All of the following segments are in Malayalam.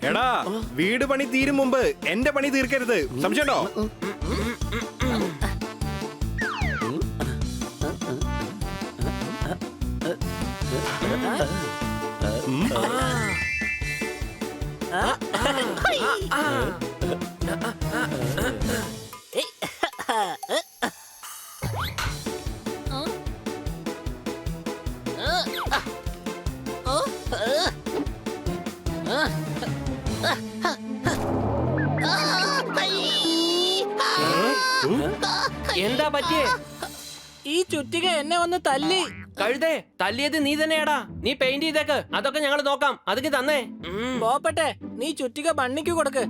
എടാ, വീട് പണി തീരും മുമ്പ് എന്റെ പണി തീർക്കരുത്, സംശയമുണ്ടോ? എന്താ പറ്റിയേ? ഈ ചുറ്റിക എന്നെ വന്ന് തല്ലി. കഴുതേ, തല്ലിയത് നീ തന്നെയാടാ. നീ പെയിന്റ് ചെയ്തേക്ക്, അതൊക്കെ ഞങ്ങൾ നോക്കാം. അതൊക്കെ തന്നേ. പോപ്പട്ടെ, നീ ചുറ്റിക ബണ്ണിക്ക് കൊടുക്ക്.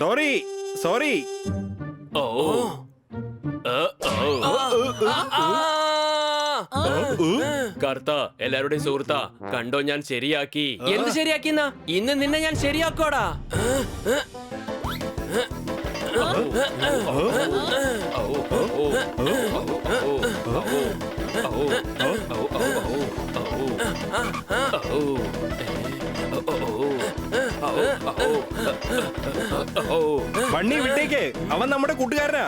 Sorry sorry. കർത്ത എല്ലാവരുടെയും സുഹൃത്താ, കണ്ടോ ഞാൻ ശരിയാക്കി. എന്ത് ശരിയാക്കിന്നാ? ഇന്ന് നിന്നെ ഞാൻ ശരിയാക്കോടാ. ബണ്ണി വിട്ടേക്ക്, അവൻ നമ്മുടെ കൂട്ടുകാരനാ.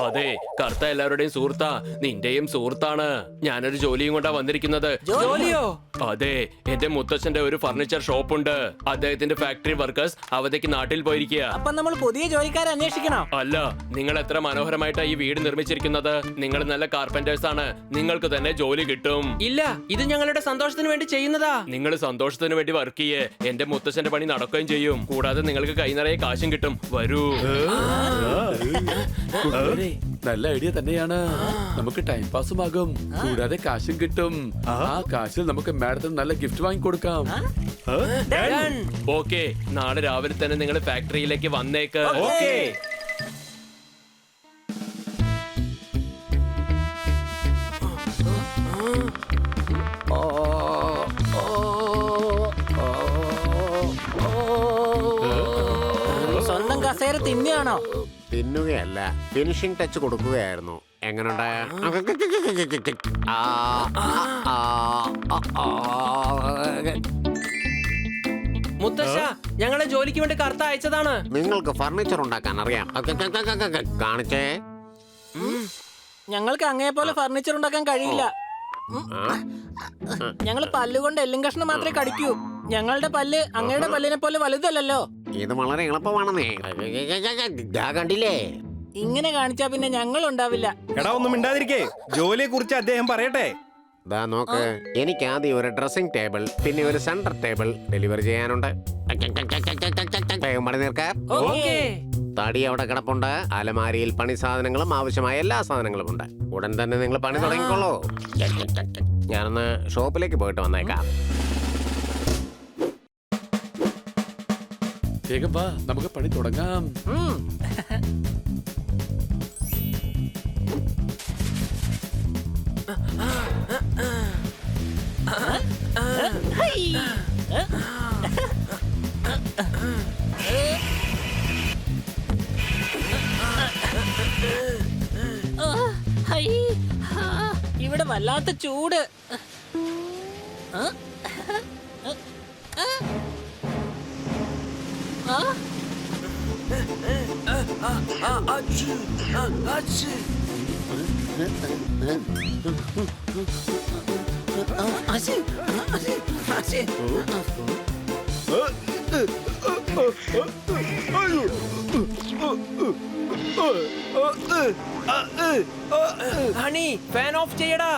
അതെ, കർത്ത എല്ലാവരുടെയും സുഹൃത്താ, നിന്റെയും സുഹൃത്താണ്. ഞാനൊരു ജോലിയും കൊണ്ടാ വന്നിരിക്കുന്നത്. ജോലിയോ? അതെ, എന്റെ മുത്തച്ഛന്റെ ഒരു ഫർണിച്ചർ ഷോപ്പ് ഉണ്ട്. അദ്ദേഹത്തിന്റെ ഫാക്ടറി വർക്കേഴ്സ് അവധിക്ക് നാട്ടിൽ പോയിരിക്കുക. അപ്പൊ നമ്മൾ പുതിയ ജോലിക്കാരെ അന്വേഷിക്കണം. അല്ല, നിങ്ങൾ എത്ര മനോഹരമായിട്ടാ ഈ വീട് നിർമ്മിച്ചിരിക്കുന്നത്. നിങ്ങൾ നല്ല കാർപ്പന്റേഴ്സ് ആണ്, നിങ്ങൾക്ക് തന്നെ ജോലി കിട്ടും. ഇല്ല, ഇത് ഞങ്ങളുടെ സന്തോഷത്തിന് വേണ്ടി ചെയ്യുന്നതാ. നിങ്ങൾ സന്തോഷത്തിന് വേണ്ടി വർക്ക് ചെയ്യേ, എന്റെ മുത്തച്ഛന്റെ പണി നടക്കുകയും ചെയ്യും. കൂടാതെ നിങ്ങൾക്ക് കൈ നിറയെ കാശും കിട്ടും. വരൂ. നല്ല ഐഡിയ തന്നെയാണ്. നമുക്ക് ടൈം പാസും ആകും, കൂടാതെ കാശും കിട്ടും. ആ കാശിൽ നമുക്ക് മാഡത്തിന് നല്ല ഗിഫ്റ്റ് വാങ്ങിക്കൊടുക്കാം. ഓക്കെ, നാളെ രാവിലെ തന്നെ നിങ്ങൾ ഫാക്ടറിയിലേക്ക് വന്നേക്ക്. ഓക്കെ. സ്വന്തം കസേര തിന്നെയാണോ? തിന്നുകയല്ല, ഫിനിഷിംഗ് ടച്ച് കൊടുക്കുകയായിരുന്നു. എങ്ങനെയുണ്ട്? മുത്തശ്ശ, ഞങ്ങളെ ജോലിക്ക് വേണ്ടി കർത്ത അയച്ചതാണ്. നിങ്ങൾക്ക് ഫർണിച്ചർ ഉണ്ടാക്കാൻ അറിയാം. കാണിച്ചേ. ഞങ്ങൾക്ക് അങ്ങേ പോലെ ഫർണിച്ചർ ഉണ്ടാക്കാൻ കഴിയില്ല. ഞങ്ങൾ പല്ലുകൊണ്ട് എല്ലും കഷ്ണം മാത്രമേ കടിക്കൂ. ഞങ്ങളുടെ പല്ല് അങ്ങയുടെ പല്ലിനെ പോലെ വലുതല്ലോ. ഇത് വളരെ എളുപ്പമാണെന്നേ, കണ്ടില്ലേ? ഇങ്ങനെ കാണിച്ചാ പിന്നെ ഞങ്ങൾ ഉണ്ടാവില്ല. എടാ, ഒന്നും മിണ്ടാതിരിക്കേ, ജോലിയെ കുറിച്ച് അദ്ദേഹം പറയട്ടെ. ദാ നോക്ക്, എനിക്ക് ആദ്യം ഒരു ഡ്രസ്സിംഗ് ടേബിൾ, പിന്നെ ഒരു സെന്റർ ടേബിൾ ഡെലിവറി ചെയ്യാനുണ്ട്. പണി തീർക്കാം. തടി അവിടെ കിടപ്പുണ്ട്. അലമാരിയിൽ പണി സാധനങ്ങളും ആവശ്യമായ എല്ലാ സാധനങ്ങളും ഉണ്ട്. ഉടൻ തന്നെ നിങ്ങൾ പണി തുടങ്ങിക്കോളൂ. ഞാനൊന്ന് ഷോപ്പിലേക്ക് പോയിട്ട് വന്നേക്കാം. വേഗം വാ, നമുക്ക് പണി തുടങ്ങാം. ഇവിടെ വല്ലാത്ത ചൂട്. ഹണി, ഫാൻ ഓഫ് ചെയ്യടാ.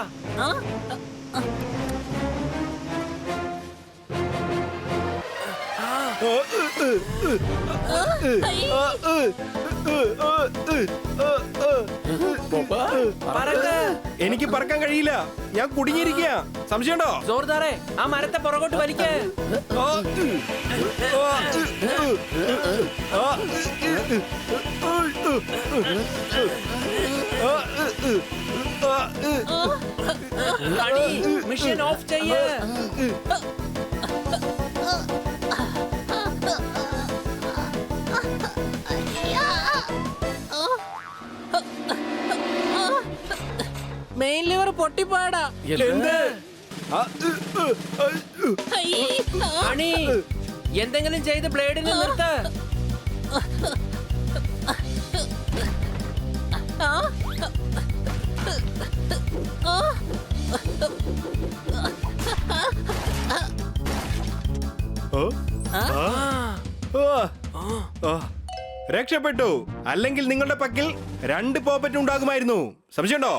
എനിക്ക് പറക്കാൻ കഴിയില്ല, ഞാൻ കുടുങ്ങിയിരിക്കുക. സംശയമുണ്ടോ? ജോർദാറെ, ആ മരത്തെ പുറകോട്ട് വലിക്കേ. മിഷൻ ഓഫ് ചെയ്യ്. മെയിൻ ലിവർ പൊട്ടിപ്പോയടാ. അണി, എന്തെങ്കിലും ചെയ്ത് ബ്ലേഡിനെ നിർത്ത്. രക്ഷപ്പെട്ടു. അല്ലെങ്കിൽ നിങ്ങളുടെ പക്കൽ 2 പോപ്പറ്റ് ഉണ്ടാകുമായിരുന്നു. സംശയമുണ്ടോ?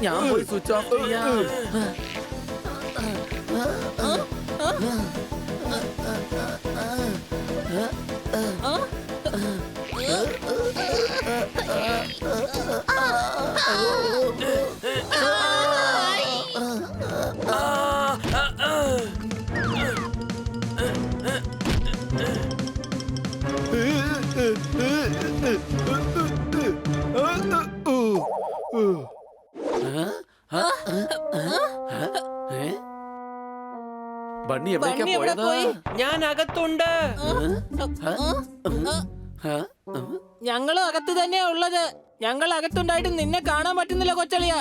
ഞാൻ പോയി സ്വിച്ച് ഓഫ് ചെയ്യാം. ബണ്ണി എവിടേക്കാ ബണ്ണി എവിടെ പോയതാ? പോയി? ഞാൻ അകത്തുണ്ട്. ഞങ്ങളും അകത്ത് തന്നെയാ ഉള്ളത്. ഞങ്ങൾ അകത്തുണ്ടായിട്ട് നിന്നെ കാണാൻ പറ്റുന്നില്ല കൊച്ചളിയാ.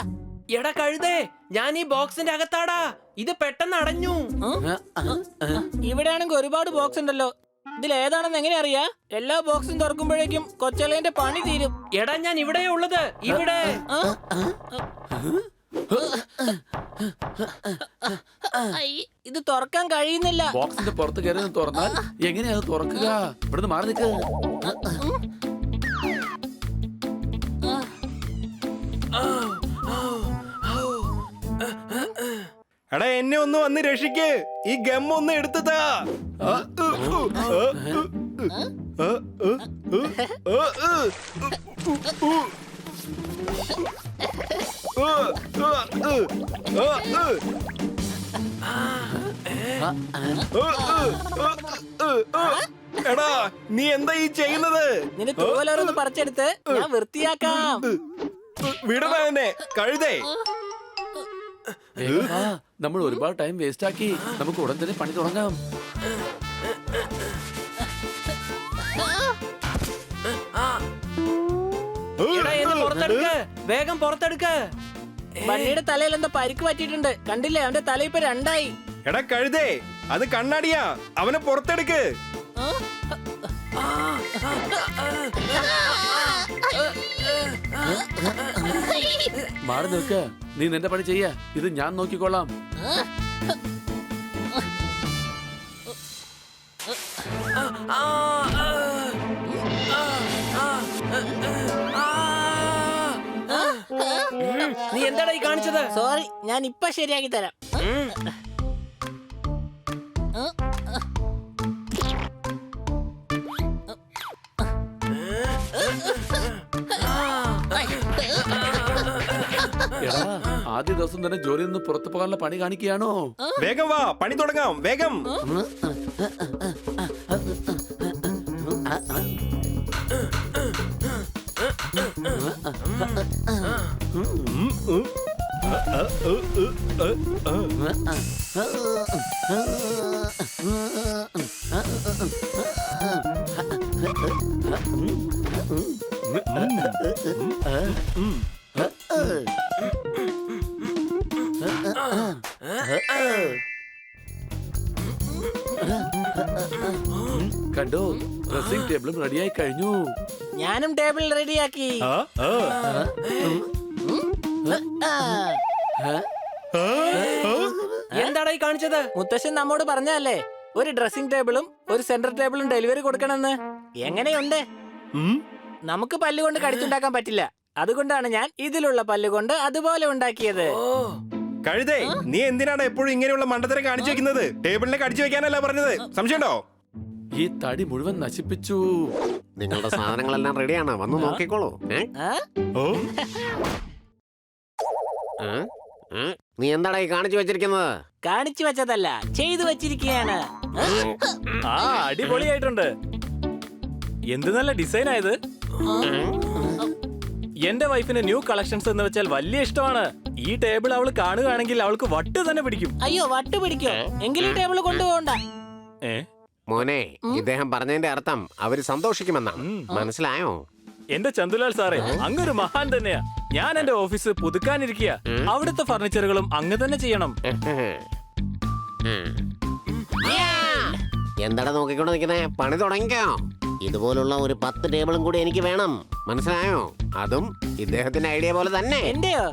എടാ കഴുതേ, ഞാൻ ഈ ബോക്സിന്റെ അകത്താടാ. ഇത് പെട്ടെന്ന് അടഞ്ഞു. ഇവിടെ ആണെങ്കിൽ ഒരുപാട് ബോക്സ് ഉണ്ടല്ലോ. ഇതിൽ ഏതാണെന്ന് എങ്ങനെ അറിയാ? എല്ലാ ബോക്സും തുറക്കുമ്പോഴേക്കും കൊച്ചളിയന്റെ പണി തീരും. എടാ, ഞാൻ ഇവിടെയാ ഉള്ളത്. ഇവിടെ. ഇത് തുറക്കാൻ കഴിയുന്നില്ല. ബോക്സിന്റെ പുറത്ത് കയറി നിന്ന് തുറന്നാൽ എങ്ങനെയാ അത് തുറക്കുക? ഇവിടുന്ന് മാറി നിൽക്ക്. എടാ, എന്നെ ഒന്ന് വന്ന് രക്ഷിക്ക്. ഈ ഗം ഒന്ന് എടുത്തതാ. എടാ, നീ എന്താ ഈ ചെയ്യുന്നത്? നിന്റെ തോലോരൊന്ന് പറിച്ചെടുത്ത് ഞാൻ വൃത്തിയാക്കാം. വിടണ എന്നെ, കഴുതേ. വേഗം വാ. നമ്മൾ ഒരുപാട് ടൈം വേസ്റ്റ് ആക്കി. നമുക്ക് ഉടൻ തന്നെ പണി തുടങ്ങാം. എടാ, എന്നെ പുറത്തെടുക്ക്. വേഗം പുറത്തെടുക്ക്. ബണ്ണിയുടെ തലയിൽ എന്താ പരിക്ക് പറ്റിയിട്ടുണ്ട്. കണ്ടില്ലേ, അവന്റെ തല ഇപ്പൊ 2ആയി. എടാ കഴുതേ, അത് കണ്ണാടിയാ. അവനെ പുറത്തെടുക്ക്. മാറി നിൽക്ക്. നീ നിന്റെ പണി ചെയ്യ. ഇത് ഞാൻ നോക്കിക്കൊള്ളാം. നീ എന്താടാ ഈ കാണിച്ചത്? സോറി, ഞാൻ ഇപ്പൊ ശരിയാക്കി തരാം. എടാ, ആദ്യ ദിവസം തന്നെ ജോലിയിൽ നിന്ന് പുറത്തു പോകാനുള്ള പണി കാണിക്കുകയാണോ? വേഗം വാ, പണി തുടങ്ങാം. വേഗം. കണ്ടോ, ഡ്രസ്സിംഗ് ടേബിളും റെഡിയായി കഴിഞ്ഞു. ഞാനും ടേബിൾ റെഡിയാക്കി. എന്താടാ ഈ കാണിച്ചത്? മുത്തശ്ശൻ നമ്മോട് പറഞ്ഞല്ലേ, ഒരു ഡ്രസ്സിംഗ് ടേബിളും ഒരു സെന്റർ ടേബിളും ഡെലിവറി കൊടുക്കണമെന്ന്. എങ്ങനെയുണ്ട്? നമുക്ക് പല്ലുകൊണ്ട് കടിച്ചുണ്ടാക്കാൻ പറ്റില്ല. അതുകൊണ്ടാണ് ഞാൻ ഇതിലുള്ള പല്ലുകൊണ്ട് അതുപോലെ ഉണ്ടാക്കിയത്. കഴുതേ, നീ എന്തിനാണ് എപ്പോഴും ഇങ്ങനെയുള്ള മണ്ടത്തരം കാണിച്ചു വെക്കുന്നത്? ടേബിളിലേക്ക് അടിച്ചു വെക്കാനല്ല പറഞ്ഞത്. സംശയമുണ്ടോ? ഈ തടി മുഴുവൻ നശിപ്പിച്ചു. നിങ്ങളുടെ സാധനങ്ങളെല്ലാം റെഡിയാണ്, വന്ന് നോക്കിക്കോളൂ. ആ? ഓ, നീ എന്താടാ ഈ കാണിച്ചു വെച്ചിരിക്കുന്നത്? കാണിച്ചു വെച്ചതല്ല, ചെയ്തു വെച്ചിരിക്കുകയാണ്. ആ, അടിപൊളിയായിട്ടുണ്ട്. എന്ത് നല്ല ഡിസൈൻ ആയത്. എന്റെ വൈഫിന് ന്യൂ കളക്ഷൻസ് എന്ന് വെച്ചാൽ വലിയ ഇഷ്ടമാണ്. ഈ ടേബിൾ അവൾ കാണുകയാണെങ്കിൽ അവൾക്ക് വട്ട് തന്നെ പിടിക്കും. അയ്യോ, വട്ട് പിടിക്കോ? എങ്കിലും ടേബിൾ കൊണ്ടുപോകണ്ട. ഏ മോനെ, ഇദ്ദേഹം പറഞ്ഞതിന്റെ അർത്ഥം അവര് സന്തോഷിക്കുമെന്നാണ്. മനസ്സിലായോ? എന്റെ ചന്തുലാൽ സാറേ, അങ്ങൊരു മഹാൻ തന്നെയാ. ഞാൻ എന്റെ ഓഫീസ് പുതുക്കാനിരിക്കുക. അവിടുത്തെ ഫർണിച്ചറുകളും അങ്ങ് തന്നെ ചെയ്യണം. എന്താടാ നോക്കിക്കൊണ്ട് നിൽക്കുന്നേ? പണി തുടങ്ങിക്കോ. ഇതുപോലുള്ള ഒരു 10 ടേബിളും കൂടി എനിക്ക് വേണം. മനസ്സിലായോ? അതും ഇദ്ദേഹത്തിന്റെ ഐഡിയ പോലെ തന്നെ. എന്റെയോ?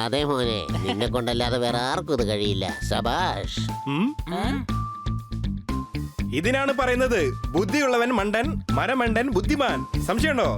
അതെ മോനെ, നിന്നെ കൊണ്ടല്ലാതെ വേറെ ആർക്കും ഇത് കഴിയില്ല. സബാഷ്. ഇതിനാണ് പറയുന്നത് ബുദ്ധിയുള്ളവൻ മണ്ടൻ, മരമണ്ടൻ ബുദ്ധിമാൻ. സംശയമുണ്ടോ?